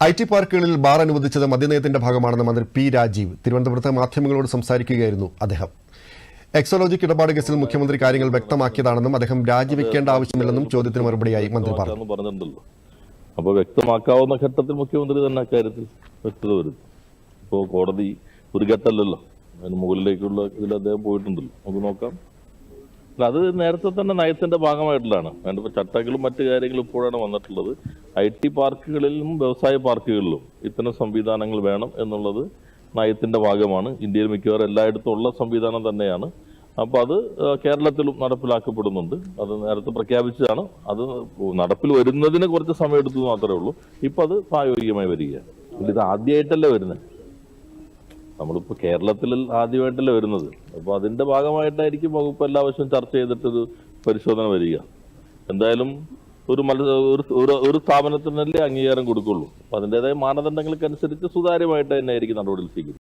IT പാർക്കുകളിൽ bar അനുവദിച്ചത് മദ്യനയത്തിന്റെ ഭാഗമാണെന്ന് മന്ത്രി പി രാജീവ് തിരുവനന്തപുരത്ത് മാധ്യമങ്ങളോട് സംസാരിക്കുകയായിരുന്നു അദ്ദേഹം. എക്സോളജിക് ഇടപാട് കേസിൽ മുഖ്യമന്ത്രി കാര്യങ്ങൾ വ്യക്തമാക്കിയതാണെന്നും അദ്ദേഹം രാജിവെക്കേണ്ട ആവശ്യമില്ലെന്നും ചോദ്യത്തിന് മറുപടിയായി മന്ത്രി പറഞ്ഞു. അപ്പോൾ വ്യക്തമാക്കാവുന്ന ഘട്ടത്തിൽ മുഖ്യമന്ത്രി തന്നെ അക്കാര്യത്തിൽ വ്യക്തത വരും. ഇപ്പോൾ കോടതി ഒരു ഘട്ടമല്ലല്ലോ, അതിന് മുകളിലേക്കുള്ള ഇതിൽ അദ്ദേഹം പോയിട്ടുണ്ടല്ലോ, നമുക്ക് നോക്കാം. അത് നേരത്തെ തന്നെ നയത്തിന്റെ ഭാഗമായിട്ടുള്ളതാണ്. വേണ്ടപ്പോൾ ചട്ടങ്ങളും മറ്റു കാര്യങ്ങളും ഇപ്പോഴാണ് വന്നിട്ടുള്ളത്. IT പാർക്കുകളിലും വ്യവസായ പാർക്കുകളിലും ഇത്തരം സംവിധാനങ്ങൾ വേണം എന്നുള്ളത് നയത്തിന്റെ ഭാഗമാണ്. ഇന്ത്യയിൽ മിക്കവാറും എല്ലായിടത്തും ഉള്ള സംവിധാനം തന്നെയാണ്. അപ്പോൾ അത് കേരളത്തിലും നടപ്പിലാക്കപ്പെടുന്നുണ്ട്. അത് നേരത്തെ പ്രഖ്യാപിച്ചതാണ്. അത് നടപ്പിൽ വരുന്നതിന് കുറച്ച് സമയം എടുത്തു മാത്രമേ ഉള്ളൂ. ഇപ്പം അത് പ്രായോഗികമായി വരികയാണ്. ഇത് ആദ്യമായിട്ടല്ലേ വരുന്നത്, നമ്മളിപ്പോൾ കേരളത്തിൽ ആദ്യമായിട്ടല്ലേ വരുന്നത്. അപ്പോൾ അതിന്റെ ഭാഗമായിട്ടായിരിക്കും വകുപ്പ് എല്ലാ വർഷവും ചർച്ച ചെയ്തിട്ടൊരു പരിശോധന വരിക. എന്തായാലും ഒരു സ്ഥാപനത്തിനല്ലേ അംഗീകാരം കൊടുക്കുള്ളൂ. അപ്പം അതിൻ്റെതായ മാനദണ്ഡങ്ങൾക്കനുസരിച്ച് സുതാര്യമായിട്ട് തന്നെ ആയിരിക്കും നടപടി സ്വീകരിക്കും.